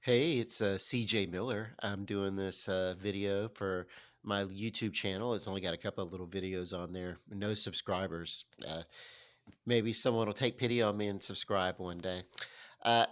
Hey, it's CJ Miller. I'm doing this video for my YouTube channel. It's only got a couple of little videos on there, no subscribers. Maybe someone will take pity on me and subscribe one day.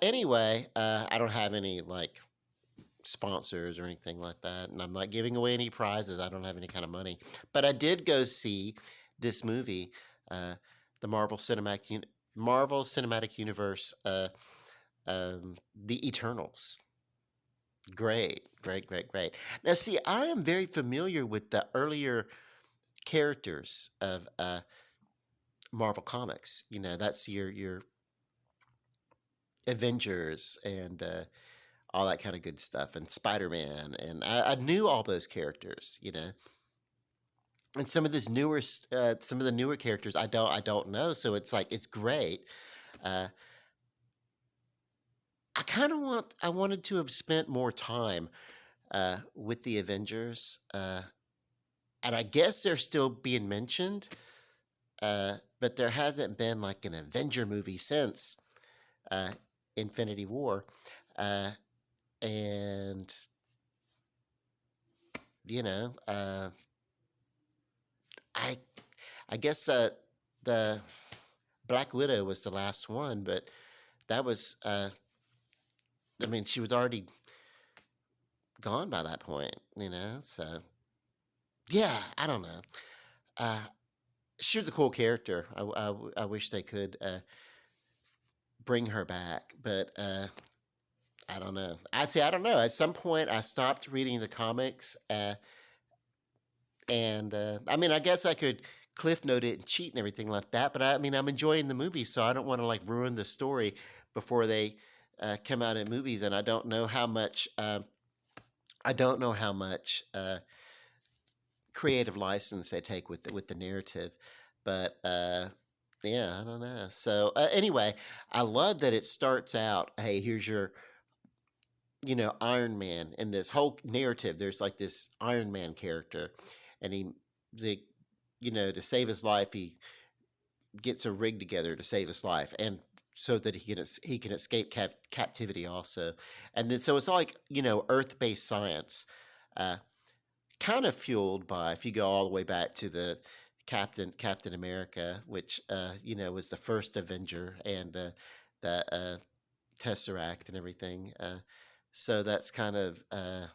Anyway, I don't have any like sponsors or anything like that, and I'm not giving away any prizes. I don't have any kind of money, but I did go see this movie, uh, the Marvel Cinematic Universe, The Eternals. Great, great, great, great. Now, see, I am very familiar with the earlier characters of Marvel Comics. You know, that's your Avengers and all that kind of good stuff, and Spider-Man, and I knew all those characters. You know, and some of the newer characters I don't know. So it's like it's great. Uh, I wanted to have spent more time with the Avengers. And I guess they're still being mentioned, but there hasn't been like an Avenger movie since uh, Infinity War, uh, and you know, I I guess the Black Widow was the last one, but that was I mean she was already gone by that point, you know. So yeah, I don't know. Uh, she was a cool character. I wish they could bring her back, but I don't know. I don't know. At some point, I stopped reading the comics, and I mean, I guess I could cliff note it and cheat and everything like that. But I mean, I'm enjoying the movie, so I don't want to like ruin the story before they come out in movies. And I don't know how much. I don't know how much creative license they take with the narrative, but yeah, I don't know. So anyway, I love that it starts out. Hey, here's your Iron Man in this whole narrative. There's like this Iron Man character, and the, to save his life, he gets a rig together to save his life, and so that he can escape captivity also. And then so it's like Earth based science, uh, kind of fueled by, if you go all the way back to the Captain America, which was the first Avenger, and the Tesseract and everything. So that's kind of an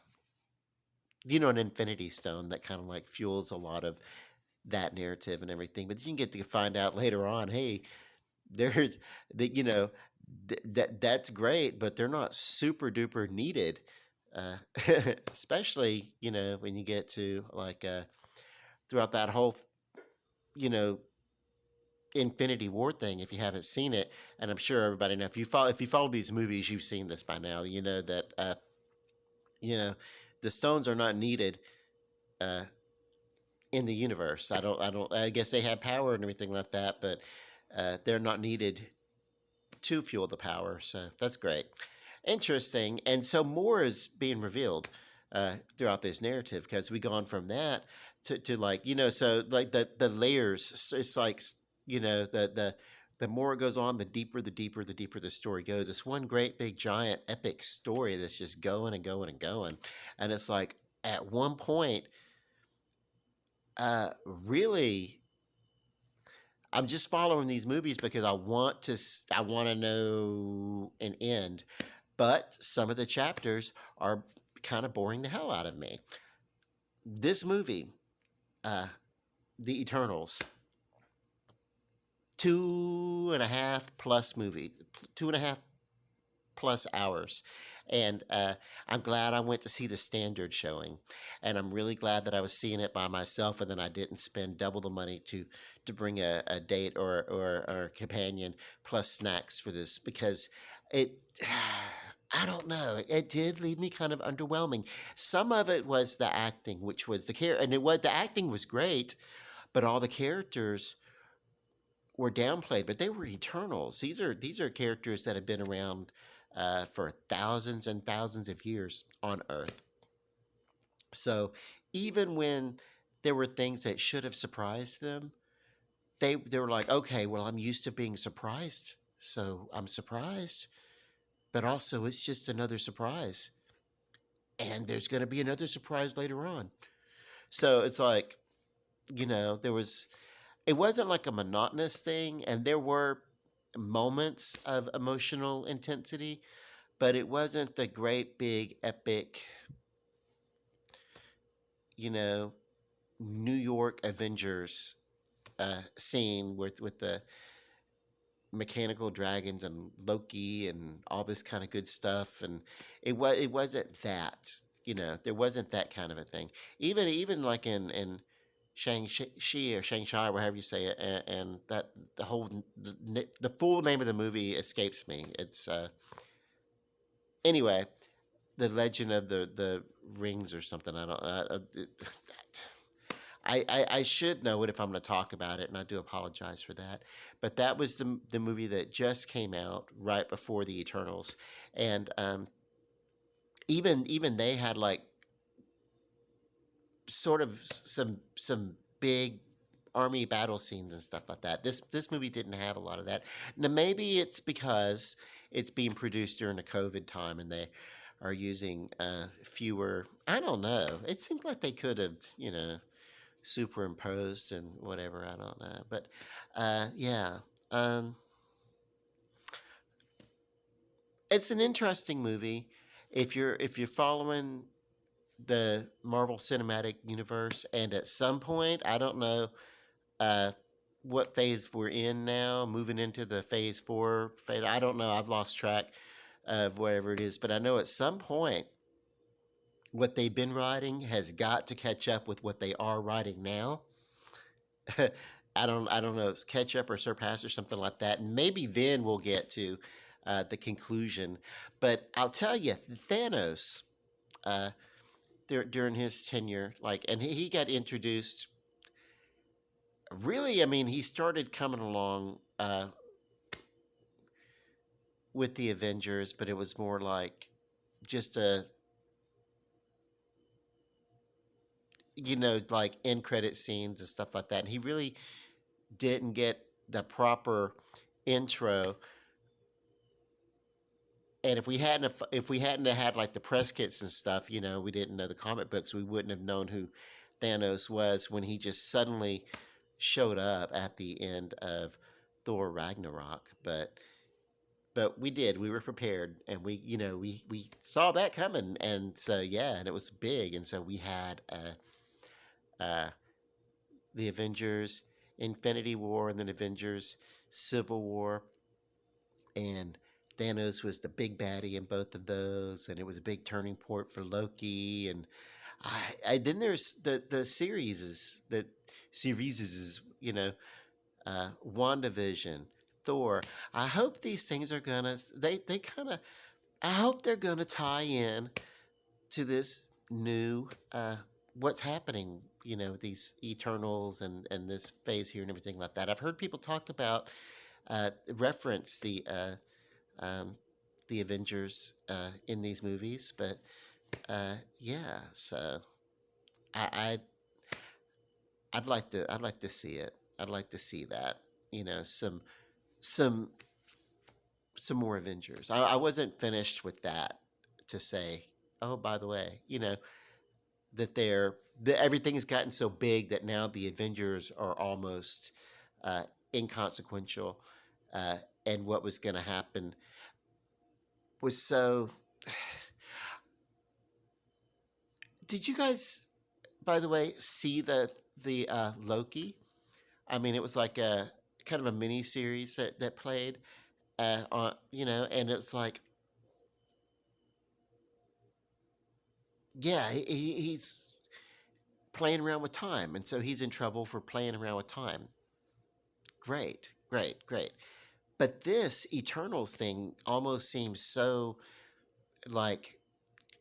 Infinity Stone that kind of like fuels a lot of that narrative and everything. But you can get to find out later on, hey, there's that that's great, but they're not super duper needed. Uh, especially when you get to like throughout that whole you know Infinity War thing, if you haven't seen it, and I'm sure everybody know, if you follow these movies, you've seen this by now. You know that you know the stones are not needed uh, in the universe. I guess they have power and everything like that, but they're not needed to fuel the power. So that's great, interesting, and so more is being revealed throughout this narrative, because we gone from that to like so like the layers. It's like the more it goes on, the deeper the story goes. It's one great big giant epic story that's just going and going and going, and it's like at one point, really, I'm just following these movies because I want to know an end, but some of the chapters are kind of boring the hell out of me. This movie, uh, The Eternals, 2.5 plus hours, and I'm glad I went to see the standard showing, and I'm really glad that I was seeing it by myself, and then I didn't spend double the money to bring a date or a companion plus snacks for this, because it. I don't know. It did leave me kind of underwhelming. Some of it was the acting, which was the acting was great, but all the characters were downplayed, but they were Eternals. These are characters that have been around for thousands and thousands of years on Earth. So even when there were things that should have surprised them, they were like, okay, well, I'm used to being surprised, so I'm surprised. but also it's just another surprise. And there's going to be another surprise later on. So it's like, it wasn't like a monotonous thing, and there were moments of emotional intensity, but it wasn't the great big epic, you know, New York Avengers scene with the mechanical dragons and Loki and all this kind of good stuff. And it wasn't that, there wasn't that kind of a thing. Even like in Shang-Chi or Shang-Chi, or however you say it, and that the full name of the movie escapes me. It's anyway, the Legend of the Rings or something. I don't. I should know it if I'm going to talk about it, and I do apologize for that. But that was the movie that just came out right before the Eternals, and even they had like sort of some big army battle scenes and stuff like that. This movie didn't have a lot of that. Now maybe it's because it's being produced during the COVID time and they are using fewer. I don't know. It seemed like they could have, superimposed and whatever. I don't know, but yeah, um, it's an interesting movie. If you're following the Marvel Cinematic Universe, and at some point, I don't know uh, what phase we're in now, moving into the phase 4 phase. I don't know. I've lost track of whatever it is, but I know at some point what they've been writing has got to catch up with what they are writing now. I don't know, catch up or surpass or something like that. And maybe then we'll get to the conclusion. But I'll tell you, Thanos, uh, during his tenure, like, and he got introduced. Really, I mean, he started coming along with the Avengers, but it was more like just like end credit scenes and stuff like that. And he really didn't get the proper intro. And if we hadn't have had like the press kits and stuff, we didn't know the comic books, we wouldn't have known who Thanos was when he just suddenly showed up at the end of Thor Ragnarok. But we did. We were prepared, and we saw that coming, and so yeah, and it was big, and so we had uh, the Avengers Infinity War and then Avengers Civil War, and Thanos was the big baddie in both of those, and it was a big turning point for Loki. And then there's the series is WandaVision, Thor. I hope these things are gonna they kind of. I hope they're gonna tie in to this new what's happening. These Eternals and this phase here and everything like that. I've heard people talk about reference um, the Avengers in these movies, but yeah. So I, I I'd like to see it. I'd like to see that. Some some more Avengers. I wasn't finished with that to say, oh, by the way, that everything's gotten so big that now the Avengers are almost uh, inconsequential, uh, and what was going to happen was so. Did you guys, by the way, see the Loki? I mean, it was like a kind of a mini series that played on, and it's like, yeah, he's playing around with time, and so he's in trouble for playing around with time. Great, great, great. But this Eternals thing almost seems so like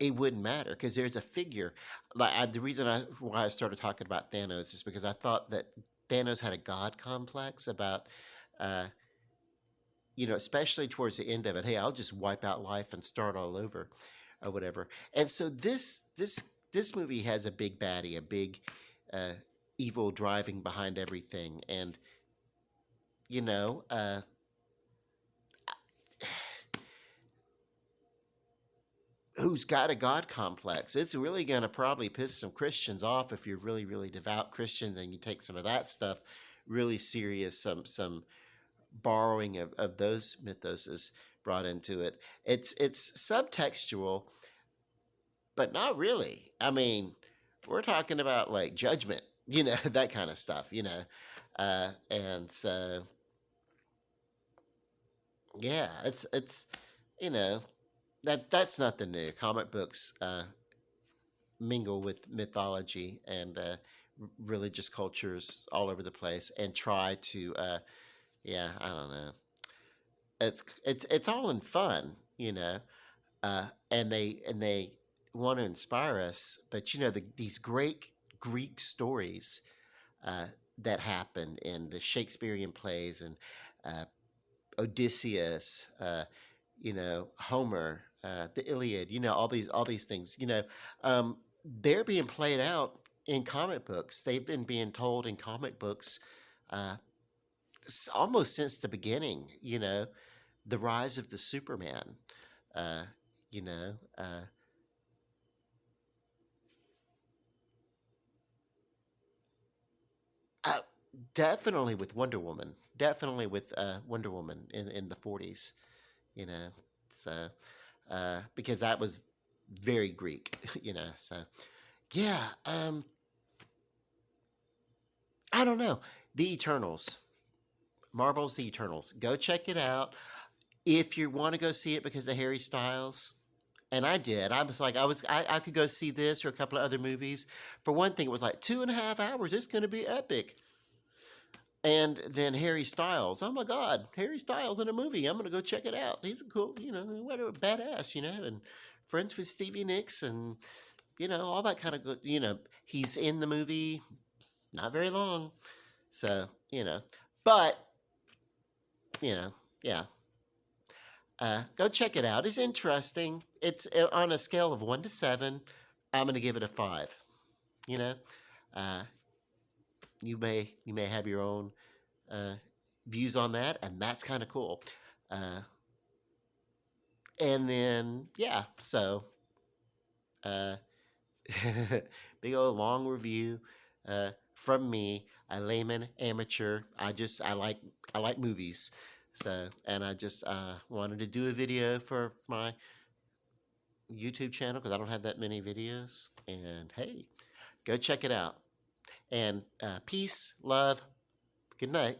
it wouldn't matter because there's a figure. Like the reason why I started talking about Thanos is because I thought that Thanos had a god complex about, uh, especially towards the end of it. Hey, I'll just wipe out life and start all over, or whatever. And so this movie has a big baddie, a big uh, evil driving behind everything, and you know, uh, who's got a God complex. It's really going to probably piss some Christians off if you're really, really devout Christians and you take some of that stuff really serious, some borrowing of those mythos is brought into it. It's subtextual, but not really. I mean, we're talking about like judgment, that kind of stuff, and so yeah, it's you know that's nothing new. Comic books mingle with mythology and religious cultures all over the place and try to yeah, I don't know. It's all in fun, and they want to inspire us. But these great Greek stories uh, that happened in the Shakespearean plays and uh, Odysseus, Homer, the Iliad, all these things, they're being played out in comic books. They've been being told in comic books uh, almost since the beginning. The rise of the Superman. Uh, you know, uh, uh, Definitely with Wonder Woman. Definitely with Wonder Woman in the 40s. You know, so because that was very Greek. So yeah. I don't know. The Eternals. Marvel's The Eternals. Go check it out. If you want to go see it because of Harry Styles, and I did. I was like, I could go see this or a couple of other movies. For one thing, it was like 2.5 hours. It's going to be epic. And then Harry Styles. Oh my God, Harry Styles in a movie. I'm going to go check it out. He's a cool, whatever, badass, and friends with Stevie Nicks and, all that kind of good, he's in the movie, not very long. So, but, you know, yeah. Go check it out. It's interesting. It's on a scale of 1 to 7. I'm going to give it a 5. You know, uh, you may have your own uh, views on that, and that's kind of cool. Uh, and then yeah, so uh, big old long review from me, a layman amateur. I like movies. So, and I just wanted to do a video for my YouTube channel because I don't have that many videos. And hey, go check it out. And peace, love, good night.